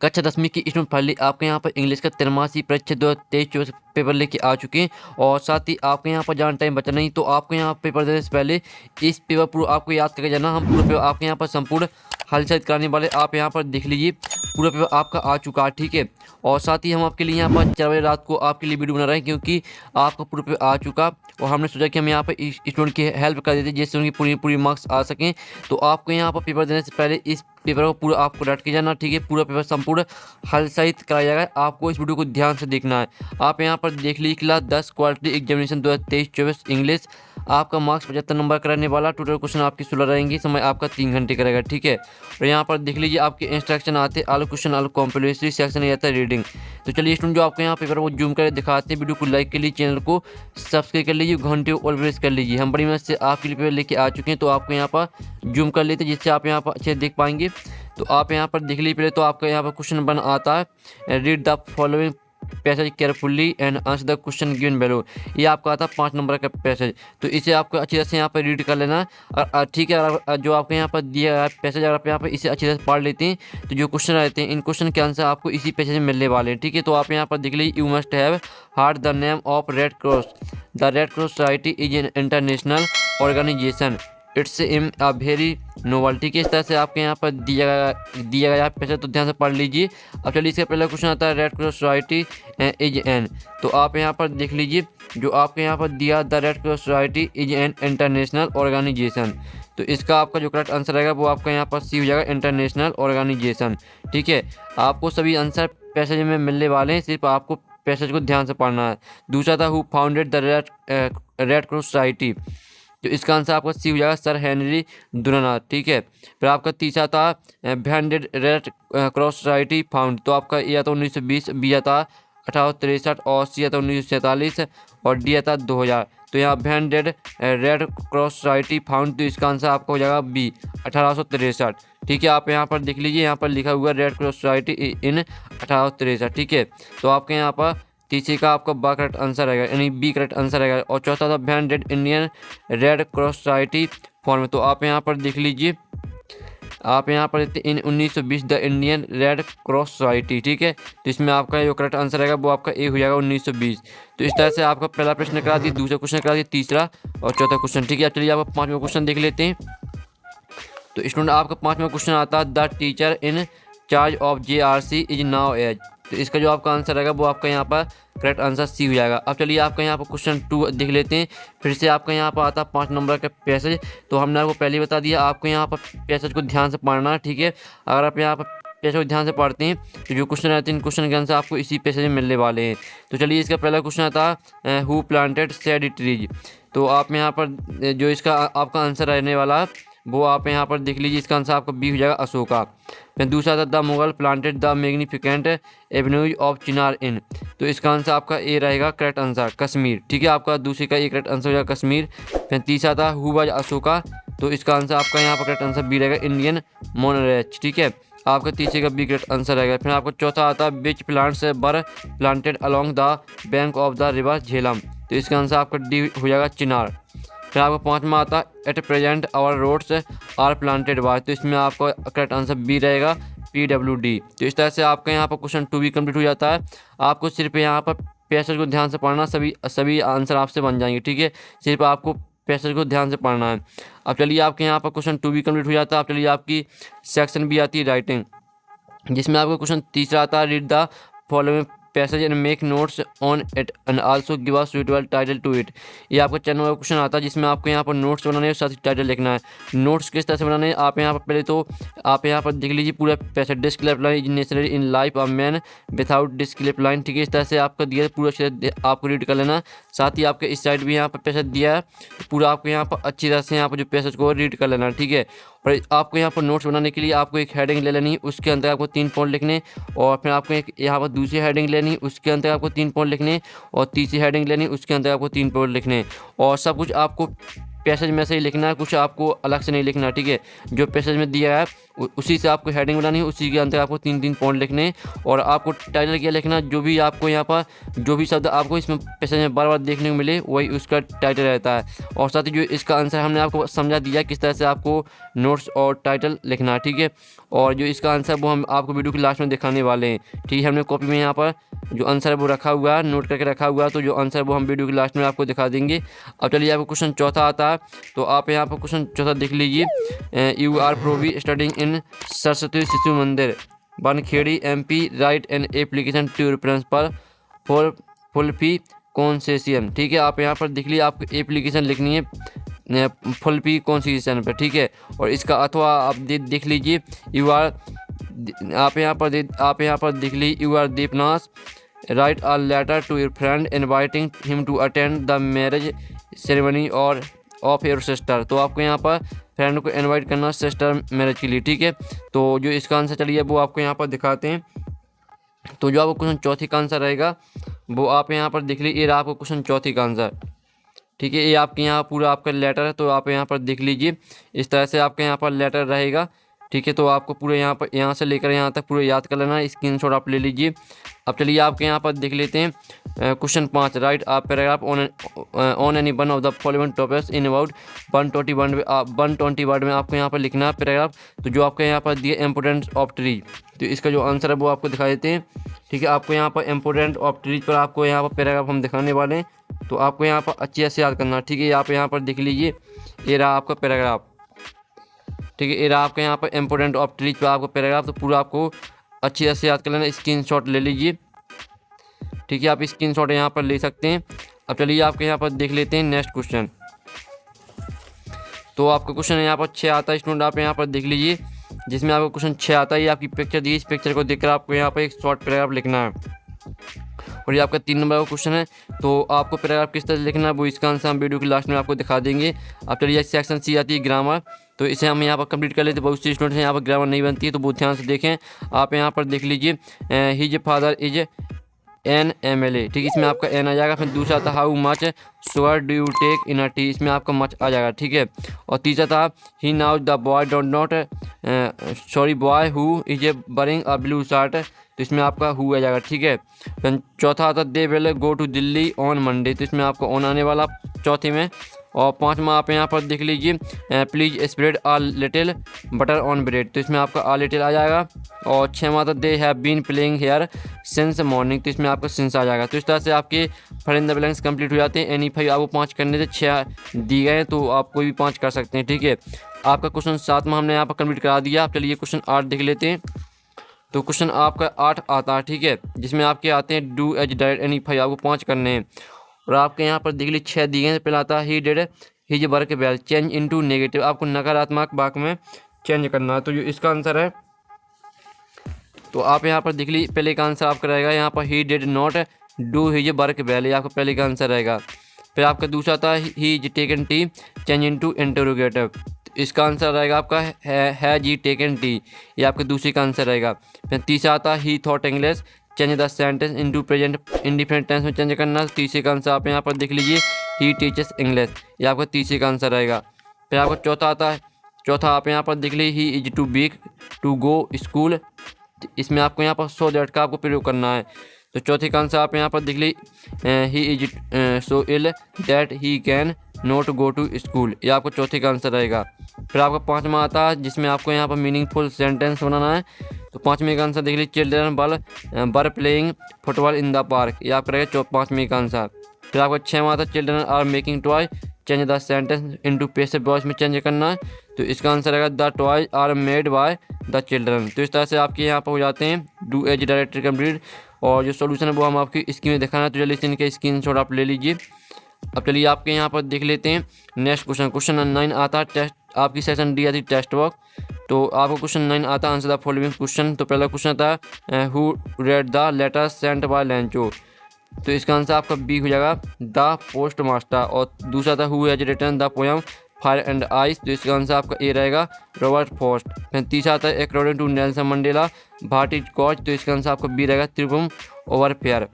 कक्षा 10वीं की स्टूडेंट फाइनली आपके यहाँ पर इंग्लिश का 83 परीक्षा 2023-24 पेपर लेके आ चुके हैं। और साथ ही आपके यहाँ पर ज़्यादा टाइम बचा नहीं, तो आपको यहाँ पेपर देने से पहले इस पेपर पूरा आपको याद करके जाना। हम पूरा पेपर आपके यहाँ पर संपूर्ण हल सहित कराने वाले, आप यहाँ पर देख लीजिए पूरा पेपर आपका आ चुका है, ठीक है। और साथ ही हम आपके लिए यहाँ पर 4 बजे रात को आपके लिए वीडियो बना रहे हैं, क्योंकि आपका पूरा पेपर आ चुका और हमने सोचा कि हम यहाँ पर स्टूडेंट की हेल्प कर देते जिससे उनकी पूरी मार्क्स आ सकें। तो आपको यहाँ पर पेपर देने से पहले इस पेपर को पूरा आपको रट के जाना, ठीक है। पूरा पेपर संपूर्ण हल सहित कराया जाएगा, आपको इस वीडियो को ध्यान से देखना है। आप यहाँ पर देख लीजिए क्लास 10 क्वालिटी एग्जामिनेशन 2023-24 इंग्लिश, आपका मार्क्स 75 नंबर का रहने वाला। टोटल क्वेश्चन आपकी 16 रहेंगी, समय आपका 3 घंटे का रहेगा, ठीक है। और यहाँ पर देख लीजिए आपके इंस्ट्रक्शन आते हैं, all question all complimentary section ये आता है रीडिंग। तो चलिए स्टूडेंट जो आपको यहाँ पेपर को जूम करके दिखाते हैं, वीडियो को लाइक कर लीजिए, चैनल को सब्सक्राइब कर लीजिए, घंटे ऑल प्रेस कर लीजिए। हम बड़ी मेहनत से आपके लिए पेपर लेके आ चुके हैं, तो आपको यहाँ पर जूम कर लेते हैं जिससे आप यहाँ पर अच्छे देख पाएंगे। तो आप यहाँ पर देख लीजिए पहले, तो आपका यहाँ पर क्वेश्चन बन आता है, read the following passage carefully and answer the question given below. ये आपका आता है 5 नंबर का पैसेज, तो इसे आपको अच्छी तरह से यहाँ पर रीड कर लेना है। और ठीक है, अगर जो आपको यहाँ पर दिया गया पैसेज, अगर आप यहाँ पर इसे अच्छी तरह से पढ़ लेते हैं, तो जो क्वेश्चन रहते हैं इन क्वेश्चन के आंसर आपको इसी पैसेज में मिलने वाले हैं, ठीक है। तो आप यहाँ पर देख लीजिए, you must have heard the name of red cross. The red cross society is an international organisation, it's aim a very novel, ठीक है। इस तरह से आपके यहाँ पर दिया गया पैसा, तो ध्यान से पढ़ लीजिए। अब चलिए इसका पहला क्वेश्चन आता है, red cross society is N. तो आप यहाँ पर देख लीजिए, जो आपके यहाँ पर दिया, the red cross society is an international organisation. तो इसका आपका जो करेक्ट आंसर रहेगा वो आपका यहाँ पर सी हो जाएगा, इंटरनेशनल ऑर्गेनाइजेशन, ठीक है। आपको सभी आंसर पैसेज में मिलने वाले हैं, सिर्फ आपको पैसेज को ध्यान से पढ़ना है। दूसरा था, who founded the red cross society. तो इसका आंसर आपका सी हो जाएगा, सर हेनरी दुनानाथ, ठीक है। फिर आपका तीसरा था, branded red cross society found. तो आपका ए आता 1920, बी आता 1863 और सी आता 1947 और डी आता 2000। तो यहाँ branded red cross society found, तो इसका आंसर आपका हो जाएगा बी, 1863, ठीक है। आप यहाँ पर देख लीजिए, यहाँ पर लिखा हुआ रेड क्रॉस सोसाइटी इन 1863, ठीक है। तो आपके यहाँ पर तीसरे का आपका बा करेक्ट आंसर रहेगा, यानी बी करेक्ट आंसर रहेगा। और चौथा था, branded Indian red cross society form. तो आप यहाँ पर देख लीजिए, आप यहाँ पर देते इन 1920 the Indian red cross society, ठीक है। तो इसमें आपका जो करेक्ट आंसर रहेगा वो आपका ए हो जाएगा, 1920। तो इस तरह से आपका पहला प्रश्न करा दिया, दूसरा क्वेश्चन करा दिया, तीसरा और चौथा क्वेश्चन, ठीक है। चलिए आपका 5वां क्वेश्चन देख लेते हैं। तो स्टूडेंट आपका 5वां क्वेश्चन आता है, the teacher in charge of JRC is now as. तो इसका जो आपका आंसर रहेगा वो आपका यहाँ पर करेक्ट आंसर सी हो जाएगा। अब चलिए आपका यहाँ पर क्वेश्चन 2 देख लेते हैं। फिर से आपका यहाँ पर आता है 5 नंबर का पैसेज। तो हमने आपको पहले ही बता दिया, आपको यहाँ पर पैसेज को ध्यान से पढ़ना है, ठीक है। अगर आप यहाँ पर पैसेज को ध्यान से पढ़ते हैं, तो जो क्वेश्चन रहते हैं इन क्वेश्चन के आंसर आपको इसी पैसेज में मिलने वाले हैं। तो चलिए इसका पहला क्वेश्चन आता है, हु प्लांटेड सैड ट्रीज। तो आप यहाँ पर जो इसका आपका आंसर रहने वाला है वो आप यहाँ पर देख लीजिए, इसका आंसर आपका बी हो जाएगा, अशोका। फिर दूसरा था, the Mughal planted the magnificent avenues of chinar in. तो इसका आंसर आपका ए रहेगा, करेक्ट आंसर कश्मीर, ठीक है। आपका दूसरे का ए करेक्ट आंसर हो जाएगा, कश्मीर। फिर तीसरा था, हु वाज अशोका। तो इसका आंसर आपका यहाँ पर करेक्ट आंसर बी रहेगा, इंडियन मोनरेच, ठीक है। आपका तीसरे का बी करेक्ट आंसर रहेगा। फिर आपका चौथा आता है, which plants were planted along the bank of the river Jhelum. तो इसका आंसर आपका डी हो जाएगा, चिनार। फिर आपका 5वां आता है, at present our roads are planted by. तो इसमें आपका करेक्ट आंसर बी रहेगा, PWD। तो इस तरह से आपका यहाँ पर क्वेश्चन 2 भी कंप्लीट हो जाता है। आपको सिर्फ यहाँ पर पैसेज को ध्यान से पढ़ना, सभी आंसर आपसे बन जाएंगे, ठीक है। सिर्फ आपको पैसेज को ध्यान से पढ़ना है। अब चलिए आपके यहाँ पर क्वेश्चन 2 भी कंप्लीट हो जाता है। अब चलिए आपकी सेक्शन भी आती है राइटिंग, जिसमें आपका क्वेश्चन तीसरा आता है, read the following passage and make notes on it and also give a suitable title to it. ये आपका चैनल वाला क्वेश्चन आता है, जिसमें आपको यहाँ पर नोट्स बनाने हैं, साथ ही टाइटल लिखना है। नोट्स किस तरह से बनाने हैं, आप यहाँ पर पहले तो आप यहाँ पर देख लीजिए पूरा passage, discipline is necessary in life of man without discipline, ठीक है। इस तरह से आपका दिया पूरा अच्छे आपको रीड कर लेना। साथ ही आपके इस साइड भी यहाँ पर पैसेज दिया है, पूरा आपको यहाँ पर अच्छी तरह से यहाँ पर जो पैसेज को रीड कर लेना, ठीक है। और आपको यहाँ पर नोट्स बनाने के लिए आपको एक हेडिंग ले लेनी है, उसके अंदर आपको 3 पॉइंट लिखने। और फिर आपको एक यहाँ पर दूसरी हेडिंग लेनी, उसके अंदर आपको 3 पॉइंट लिखने। और तीसरी हेडिंग लेनी, उसके अंदर आपको 3 पॉइंट लिखने। और सब कुछ आपको पैसेज में से ही लिखना है, कुछ आपको अलग से नहीं लिखना है, ठीक है। जो पैसेज में दिया है उसी से आपको हेडिंग बनानी है, उसी के अंदर आपको 3-3 पॉइंट लिखने हैं। और आपको टाइटल क्या लिखना, जो भी आपको यहाँ पर जो भी शब्द आपको इसमें पैसेज में बार बार देखने को मिले वही उसका टाइटल रहता है। और साथ ही जो इसका आंसर हमने आपको समझा दिया किस तरह से आपको नोट्स और टाइटल लिखना है, ठीक है। और जो इसका आंसर वो हम आपको वीडियो के लास्ट में दिखाने वाले हैं, ठीक है। हमने कॉपी में यहाँ पर जो आंसर है वो रखा हुआ है, नोट करके रखा हुआ है, तो जो आंसर है वो हम वीडियो के लास्ट में आपको दिखा देंगे। अब चलिए आपको क्वेश्चन चौथा आता है, तो आप यहाँ पर क्वेश्चन चौथा देख लीजिए। यू आर प्रोवी studying in Saraswati Shishu Mandir Bankhedi MP, write an application to your principal for full fee concession, ठीक है। आप यहाँ पर देख लीजिए, आपको एप्लीकेशन लिखनी है फुल फी कॉन्सेशन पर, ठीक है। और इसका अथवा आप देख लीजिए, यू आर आप यहाँ पर देख लीजिए, you are Deepnath write a letter to your friend inviting him to attend the marriage ceremony और ऑफ योर सिस्टर। तो आपको यहाँ पर फ्रेंड को इनवाइट करना सिस्टर मैरिज के लिए, ठीक है। तो जो इसका आंसर चलिए वो आपको यहाँ पर दिखाते हैं। तो जो आपको क्वेश्चन चौथी का आंसर रहेगा वो आप यहाँ पर देख लीजिए, ये रहा आपको क्वेश्चन चौथी का आंसर, ठीक है। ये आपके यहाँ पूरा आपका लेटर है, तो आप यहाँ पर देख लीजिए, इस तरह से आपके यहाँ पर लेटर रहेगा, ठीक है। तो आपको पूरे यहाँ से लेकर यहाँ तक पूरे याद कर लेना है, स्क्रीनशॉट आप ले लीजिए। अब चलिए आपके यहाँ पर देख लेते हैं क्वेश्चन 5, राइट आप paragraph on any one of the following topics in about 120 word में आपको यहाँ पर लिखना है पैराग्राफ। तो जो आपके यहाँ पर दिए इम्पोर्टेंस ऑफ ट्री, तो इसका जो आंसर है वो आपको दिखा देते हैं, ठीक है। आपको यहाँ पर इम्पोर्टेंट ऑफ ट्रीज पर आपको यहाँ पर पैराग्राफ हम दिखाने वाले हैं, तो आपको यहाँ पर अच्छे से याद करना, ठीक है। आप यहाँ पर देख लीजिए, ये रहा आपका पैराग्राफ, ठीक है। ये रहा आपके यहाँ पर इम्पोर्टेंट ऑफ ट्रीज पर आपको पैराग्राफ, तो पूरा आपको अच्छे से याद कर लेना, स्क्रीनशॉट ले लीजिए, ठीक है। आप स्क्रीनशॉट यहाँ पर ले सकते हैं। अब चलिए आपके यहाँ पर देख लेते हैं नेक्स्ट क्वेश्चन। तो आपका क्वेश्चन यहाँ पर 6 आता है स्टूडेंट, आप यहाँ पर देख लीजिए, जिसमें आपको क्वेश्चन 6 आता है। ये आपकी पिक्चर दी, इस पिक्चर को देखकर आपको यहाँ पर एक शॉर्ट पैराग्राफ लिखना है। और ये आपका 3 नंबर का क्वेश्चन है, तो आपको पैराग्राफ किस तरह से लिखना है वो इसका आंसर हम वीडियो के लास्ट में आपको दिखा देंगे। अब चलिए सेक्शन C आती है ग्रामर, तो इसे हम यहाँ पर कंप्लीट कर लेते हैं। बहुत से स्टूडेंट्स हैं यहाँ पर ग्रामर नहीं बनती है, तो बहुत ध्यान से देखें। आप यहाँ पर देख लीजिए, his father is an MLA, ठीक है, इसमें आपका एन आ जाएगा। फिर दूसरा था how much sugar do you take in a tea, इसमें आपका मच आ जाएगा, ठीक है। और तीसरा था he now the boy don't not boy who is a wearing a blue shirt, तो इसमें आपका हु आ जाएगा, ठीक है। फिर चौथा आता they will go to Delhi on Monday, तो इसमें आपको ऑन आने वाला चौथे में। और 5वां आप यहाँ पर देख लीजिए, please spread uh little butter on bread, तो इसमें आपका आ लिटिल आ जाएगा। और 6वां था they have been playing here since morning, तो इसमें आपका सिंस आ जाएगा। तो इस तरह से आपके fill in the blanks complete हो जाते हैं। एनी 5 आपको 5 करने से 6 दिए गए हैं, तो आप कोई भी 5 कर सकते हैं, ठीक है। आपका क्वेश्चन 7वां हमने यहाँ पर कंप्लीट करा दिया। आप चलिए क्वेश्चन 8 देख लेते हैं। तो क्वेश्चन आपका 8 आता है, ठीक है, जिसमें आपके आते हैं डू एज डायरेक्ट एनी 5 आपको 5 करने हैं। और आपके यहाँ पर देख लीजिए 6 दिए हैं। पहला आता है he did his work well, change into negative, आपको नकारात्मक वाक्य में चेंज करना है। तो जो इसका आंसर है, तो आप यहाँ पर देख लीजिए, पहले का आंसर आपका रहेगा यहाँ पर he did not do his work well, ये आपका पहले का आंसर रहेगा। फिर आपका दूसरा था he is taken T, change into interrogative, इसका आंसर रहेगा आपका हैज ही टेकन टी, ये आपका दूसरे का आंसर रहेगा। फिर तीसरा आता he taught English, change the sentence into present indifferent tense में चेंज करना, तीसरे का आंसर आप यहाँ पर देख लीजिए ही टीचर्स इंग्लिश, ये आपका तीसरे का आंसर रहेगा। फिर आपका चौथा आता है, चौथा आप यहाँ पर देख लीजिए he is too weak to go school, इसमें आपको यहाँ पर सो दैट का आपको प्रयोग करना है। तो चौथे का आंसर आप यहाँ पर देख लीजिए he is so ill that he can not go to school, ये आपको चौथे का आंसर रहेगा। फिर आपका 5वां आता है, जिसमें आपको यहाँ पर मीनिंगफुल सेंटेंस बनाना है। तो 5वें का आंसर देख लीजिए children were playing football in the park, ये आपका रहेगा 5वें का आंसर। फिर आपका 6वां आता है children are making toy, change the sentence into passive voice में चेंज करना है, तो इसका आंसर रहेगा the toys are made by the children. तो इस तरह से आपके यहाँ पर हो जाते हैं डू एज डायरेक्टली कंप्लीट। और जो सॉल्यूशन है वो हम आपकी स्क्रीन में दिखाना है, तो जल्दी से इनके स्क्रीनशॉट आप ले लीजिए। अब चलिए आपके यहाँ पर देख लेते हैं नेक्स्ट क्वेश्चन। क्वेश्चन 9 आता है टेस्ट, आपकी सेक्शन डी आती है टेस्ट वर्क। तो आपको क्वेश्चन 9 आता है आंसर द फॉलोइंग क्वेश्चन। तो पहला क्वेश्चन आता है who read the letter sent by Lencho, तो इसका आंसर आपका बी हो जाएगा द पोस्ट मास्टर। और दूसरा था who has written the poem fire and ice, तो इसका आंसर आपका ए रहेगा रॉबर्ट फॉस्ट। फिर तीसरा आता है according to Nelson Mandela what is God, तो इसका आंसर आपका बी रहेगा त्रिपुम ओवरफेयर।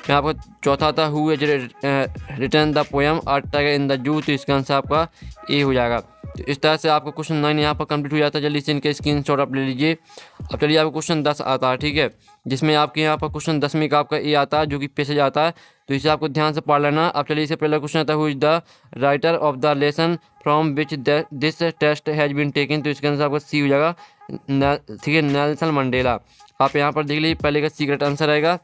फिर आपका चौथा आता who is return the poem a tiger in the zoo, तो इसका आंसर आपका ए हो जाएगा। तो इस तरह से आपका क्वेश्चन 9 यहाँ पर कंप्लीट हो जाता है। जल्दी से इनके स्क्रीनशॉट आप ले लीजिए। अब चलिए आपको क्वेश्चन 10 आता है, ठीक है, जिसमें आपके यहाँ पर क्वेश्चन 10वीं का आपका ए आता है जो कि पैसेज आता है, तो इसे आपको ध्यान से पढ़ लेना। अब चलिए इससे पहला क्वेश्चन आता है who is the writer of the lesson from which this test has been taken, तो इसका आंसर आपका सी हो जाएगा, ठीक है, नेल्सन मंडेला। आप यहाँ पर देख लीजिए, पहले का सीक्रेट आंसर आएगा।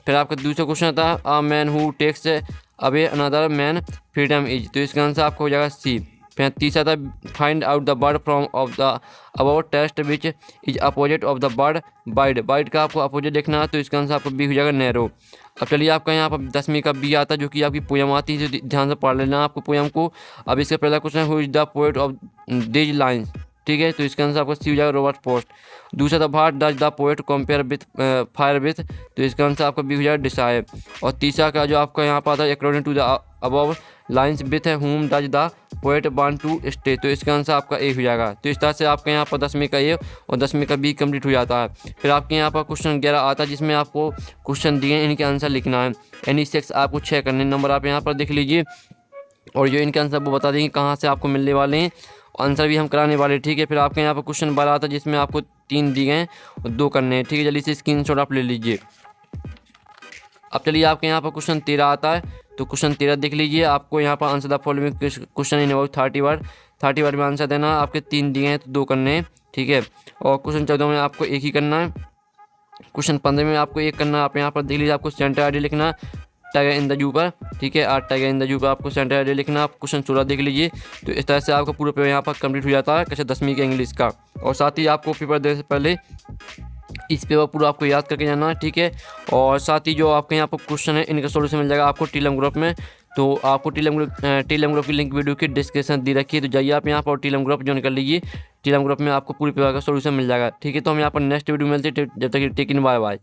फिर आपका दूसरा क्वेश्चन आता है a man who takes away another man freedom is, तो इसका आंसर आपका हो जाएगा सी। फिर तीसरा था find out the bird from of the about test which is opposite of the bird bide, bide का आपको अपोजिट देखना है, तो इसका आंसर आपको बी हो जाएगा नैरो। अब चलिए आपका यहाँ पर 10वीं का बी आता है जो कि आपकी पोयम आती है, जो ध्यान से पढ़ लेना आपको पोयम को। अब इसका पहला question who is the poet of these lines, ठीक है, तो इसका आंसर आपका सी हो जाएगा रॉबर्ट फ्रॉस्ट। दूसरा था what does the poet compare with fire with, तो इसका आंसर आपका बी हो जाएगा डिसायर। और तीसरा का जो आपका यहाँ पर आता है according to the above lines with whom does the poet want to stay, तो इसका आंसर आपका ए हो जाएगा। तो इस तरह से आपके यहाँ पर 10वीं का ए और 10वीं का बी कंप्लीट हो जाता है। फिर आपके यहाँ पर क्वेश्चन 11 आता है जिसमें आपको क्वेश्चन दिए इनके आंसर लिखना है। यानी 6 आपको 6 करने नंबर आप यहाँ पर देख लीजिए, और जो इनके आंसर वो बता देंगे कहाँ से आपको मिलने वाले हैं, आंसर भी हम कराने वाले, ठीक है। फिर आपके यहाँ पर क्वेश्चन 12 आता है जिसमें आपको 3 दिए हैं और 2 करने हैं, ठीक है। जल्दी से स्क्रीनशॉट आप ले लीजिए। अब चलिए आपके यहाँ पर क्वेश्चन 13 आता है, तो क्वेश्चन 13 देख लीजिए। आपको यहाँ पर answer the following question in about 30 word में आंसर देना। आपके 3 दिए हैं तो 2 करने हैं, ठीक है। और क्वेश्चन 14 में आपको एक ही करना है। क्वेश्चन 15 में आपको एक करना है। आप यहाँ पर देख लीजिए, आपको सेंटर आईडी लिखना टाइगर इन द जू पर, ठीक है, टाइगर इन द जू पर आपको सेंटर आईडी लिखना। आप क्वेश्चन 16 देख लीजिए। तो इस तरह से आपका पूरा पेपर यहाँ पर कंप्लीट हो जाता है कक्षा 10वीं के इंग्लिश का। और साथ ही आपको पेपर देने से पहले इस पेपर पूरा आपको याद करके जाना है, ठीक है। और साथ ही जो आपके यहाँ पर क्वेश्चन है इनका सोल्यूशन मिल जाएगा आपको टेलीग्राम ग्रुप में। तो आपको टेलीग्राम ग्रुप की लिंक वीडियो की डिस्क्रिप्शन दी रखी है, तो जाइए आप यहाँ पर टेलीग्राम ग्रुप ज्वाइन कर लीजिए। टेलीग्राम ग्रुप में आपको पूरे पेपर का सोल्यूशन मिल जाएगा, ठीक है। तो हम यहाँ पर नेक्स्ट वीडियो मिलते हैं, जब तक टेक इन, बाय बाय।